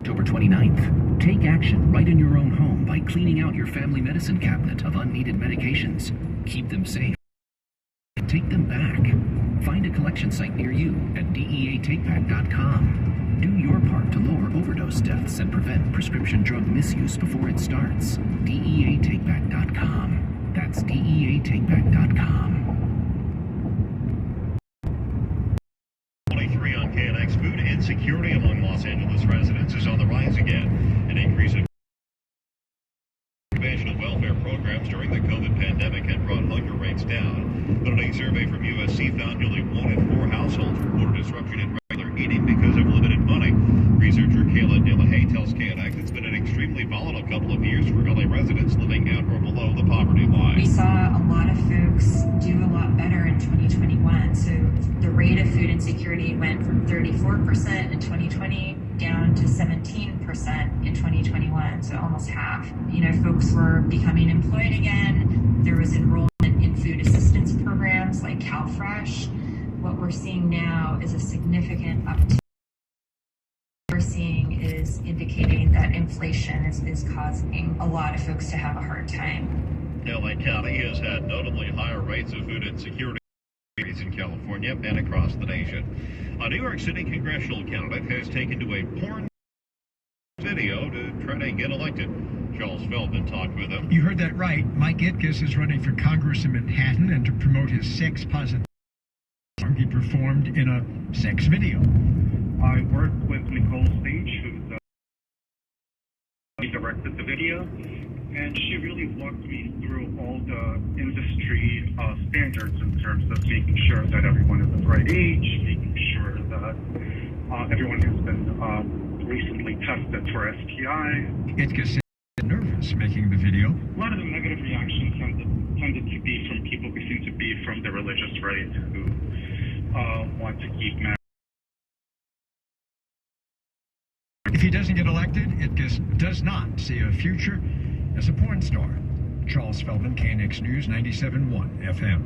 October 29th. Take action right in your own home by cleaning out your family medicine cabinet of unneeded medications. Keep them safe. Take them back. Find a collection site near you at deatakeback.com. Do your part to lower overdose deaths and prevent prescription drug misuse before it starts. deatakeback.com. That's deatakeback.com. 23 on KNX. Food insecurity among Los Angeles residents is on the rise again. An increase in expansion of welfare programs during the COVID pandemic had brought hunger rates down. But a new survey from USC found nearly 1 in 4 households reported disruption in regular eating because of limited money. Researcher Kayla Dillahay tells KNX it's been an extremely volatile couple of years for LA residents living at or below the poverty line. We saw a lot of folks do a lot better in 2021. So the rate of food insecurity went from 34% in 2020 down to 17% in 2021, so almost half. You know, folks were becoming employed again. There was enrollment in food assistance programs like CalFresh. What we're seeing now is a significant uptick. What we're seeing is indicating that inflation is causing a lot of folks to have a hard time. LA County has had notably higher rates of food insecurity in California and across the nation. A New York City congressional candidate has taken to a porn video to try to get elected. Charles Feldman talked with him. You heard that right. Mike Itkiss is running for Congress in Manhattan, and to promote his sex positive, he performed in a sex video. I worked with Nicole Sage, who directed the video, and she really walked me through all the industry standards in terms of making sure that everyone is of the right age, making sure that everyone has been recently tested for STI. Itkiss said nervous making the video. A lot of the negative reactions tended to be from people who seem to be from the religious right, who want to keep marriage. If he doesn't get elected, Itkiss does not see a future as a porn star. Charles Feldman, KNX News, 97.1 FM.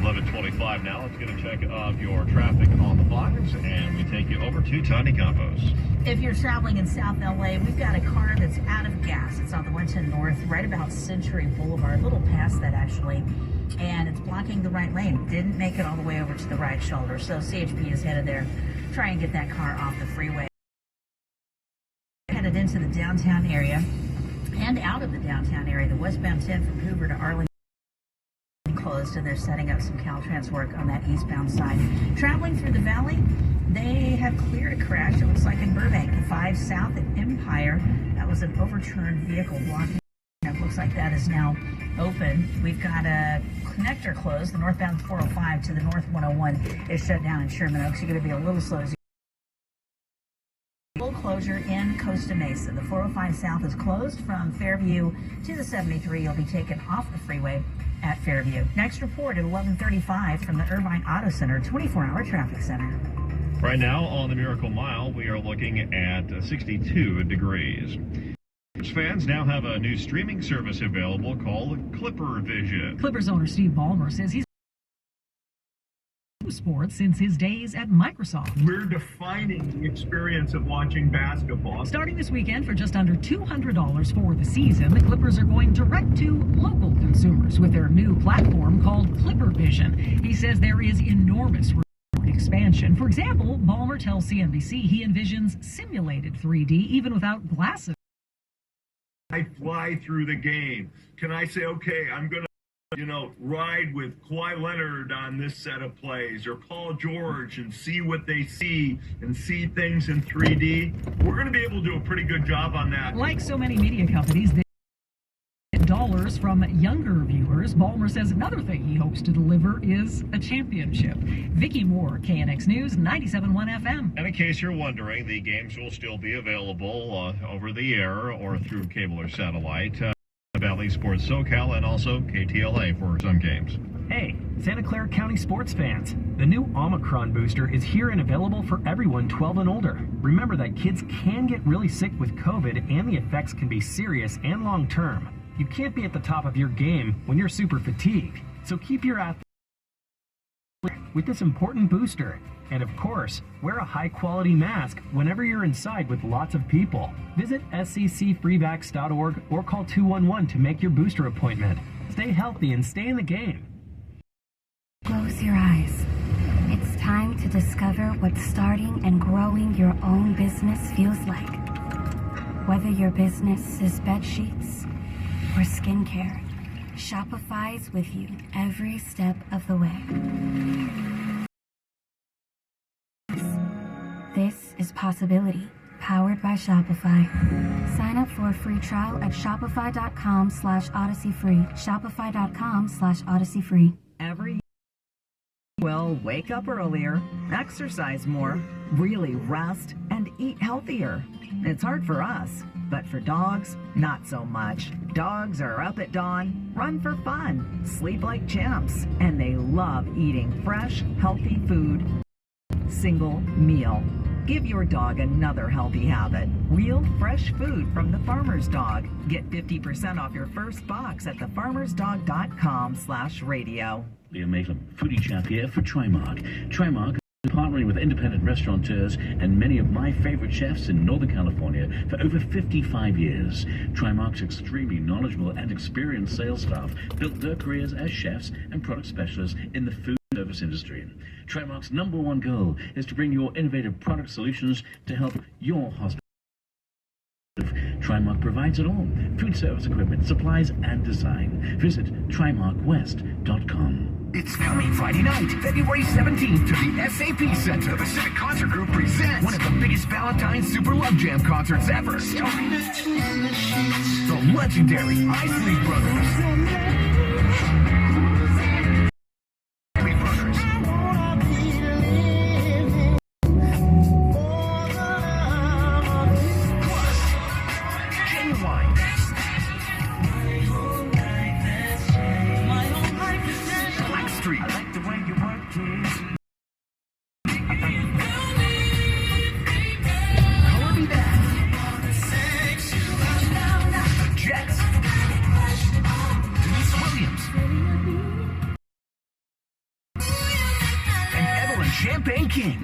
11:25 now. Let's get a check of your traffic on the fives, and we take you over to Tiny Campos. If you're traveling in South LA, we've got a car that's out of gas. It's on the 110 North, right about Century Boulevard, a little past that actually, and it's blocking the right lane. Didn't make it all the way over to the right shoulder, so CHP is headed there. Try and get that car off the freeway. Headed into the downtown area and out of the downtown area. The westbound 10 from Hoover to Arlington closed, and they're setting up some Caltrans work on that eastbound side. Traveling through the valley, they have cleared a crash, it looks like in Burbank. 5 south at Empire, that was an overturned vehicle blocking. It looks like that is now open. We've got a connector closed. The northbound 405 to the north 101 is shut down in Sherman Oaks. You're going to be a little slow. Full closure in Costa Mesa. The 405 south is closed from Fairview to the 73. You'll be taken off the freeway at Fairview. Next report at 11:35 from the Irvine Auto Center 24-hour traffic center. Right now on the Miracle Mile, we are looking at 62 degrees. Fans now have a new streaming service available called Clipper Vision. Clippers owner Steve Ballmer says he's sports since his days at Microsoft. We're defining the experience of watching basketball. Starting this weekend for just under $200 for the season, the Clippers are going direct to local consumers with their new platform called Clipper Vision. He says there is enormous room for expansion. For example, Ballmer tells CNBC he envisions simulated 3D even without glasses. I fly through the game. Can I say, okay, I'm going to ride with Kawhi Leonard on this set of plays, or Paul George, and see what they see and see things in 3D? We're going to be able to do a pretty good job on that. Like so many media companies, they get dollars from younger viewers. Ballmer says another thing he hopes to deliver is a championship. Vicki Moore, KNX News, 97.1 FM. And in case you're wondering, the games will still be available over the air or through cable or satellite. Valley Sports SoCal and also KTLA for some games. Hey, Santa Clara County sports fans. The new Omicron booster is here and available for everyone 12 and older. Remember that kids can get really sick with COVID, and the effects can be serious and long-term. You can't be at the top of your game when you're super fatigued, so keep your athlete with this important booster. And of course, wear a high-quality mask whenever you're inside with lots of people. Visit sccfreevax.org or call 211 to make your booster appointment. Stay healthy and stay in the game. Close your eyes. It's time to discover what starting and growing your own business feels like. Whether your business is bed sheets or skincare, Shopify's with you every step of the way. This is Possibility, powered by Shopify. Sign up for a free trial at shopify.com/odyssey-free. Shopify.com/odyssey-free. Every well, wake up earlier, exercise more, really rest, and eat healthier. It's hard for us, but for dogs, not so much. Dogs are up at dawn, run for fun, sleep like champs, and they love eating fresh, healthy food. Single meal. Give your dog another healthy habit. Real, fresh food from the Farmer's Dog. Get 50% off your first box at thefarmersdog.com/radio. Liam Maitland, foodie chap here for Trimark. Trimark is partnering with independent restaurateurs and many of my favorite chefs in Northern California for over 55 years. Trimark's extremely knowledgeable and experienced sales staff built their careers as chefs and product specialists in the food service industry. Trimark's #1 goal is to bring your innovative product solutions to help your hospital. Trimark provides it all: food service equipment, supplies, and design. Visit TrimarkWest.com. It's coming Friday night, February 17th, to the SAP Center. The Civic Concert Group presents one of the biggest Valentine's Super Love Jam concerts ever. The legendary Isley Brothers. Champagne King.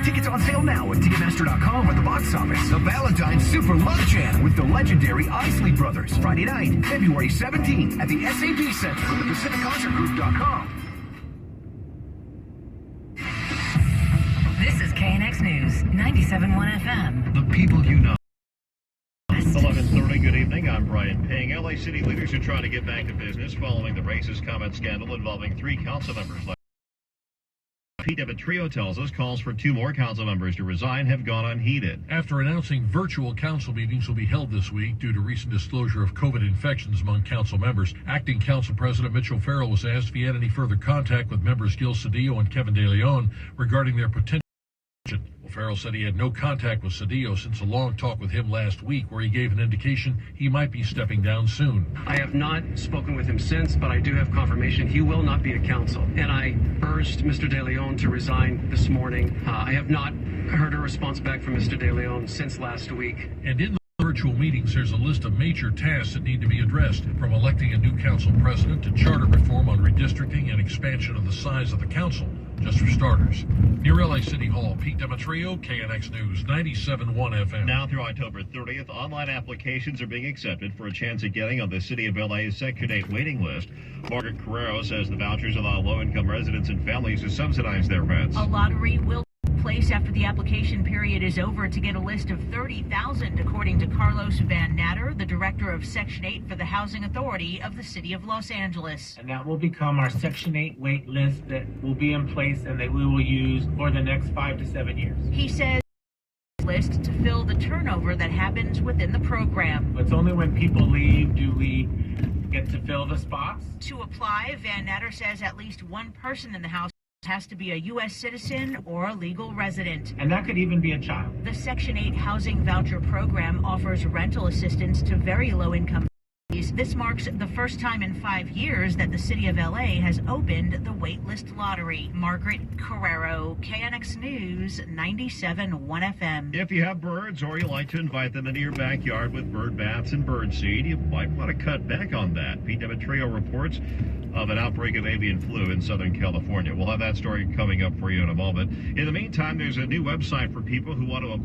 Tickets on sale now at Ticketmaster.com or the box office. The Valentine's Super Love Jam with the legendary Isley Brothers. Friday night, February 17th at the SAP Center at PacificConcertGroup.com. This is KNX News, 97.1 FM. The people you know. 11:30, good evening. I'm Brian Ping. LA City leaders are trying to get back to business following the racist comment scandal involving 3 council members. Pete Demetrio tells us calls for 2 more council members to resign have gone unheeded. After announcing virtual council meetings will be held this week due to recent disclosure of COVID infections among council members, acting council president Mitch O'Farrell was asked if he had any further contact with members Gil Cedillo and Kevin De Leon regarding their potential. O'Farrell said he had no contact with Cedillo since a long talk with him last week where he gave an indication he might be stepping down soon. I have not spoken with him since, but I do have confirmation he will not be at council. And I urged Mr. De Leon to resign this morning. I have not heard a response back from Mr. De Leon since last week. And in the virtual meetings, there's a list of major tasks that need to be addressed, from electing a new council president to charter reform on redistricting and expansion of the size of the council, just for starters. Near LA City Hall, Pete Demetrio, KNX News, 97.1 FM. Now through October 30th, online applications are being accepted for a chance at getting on the City of LA's Section 8 waiting list. Margaret Carrero says the vouchers allow low-income residents and families to subsidize their rents. A lottery will take place after the application period is over to get a list of 30,000, according to Carlos Van Natter, the director of Section 8 for the Housing Authority of the City of Los Angeles. And that will become our Section 8 wait list that will be in place and that we will use for the next 5 to 7 years. He says list to fill the turnover that happens within the program. It's only when people leave do we get to fill the spots. To apply, Van Natter says at least one person in the house has to be a U.S. citizen or a legal resident. And that could even be a child. The Section 8 housing voucher program offers rental assistance to very low-income lotteries. This marks the first time in 5 years that the city of LA has opened the waitlist lottery. Margaret Carrero, KNX News, 97.1 FM. If you have birds or you like to invite them into your backyard with bird baths and bird seed, you might want to cut back on that. Pete Demetrio reports of an outbreak of avian flu in Southern California. We'll have that story coming up for you in a moment. In the meantime, there's a new website for people who want to apply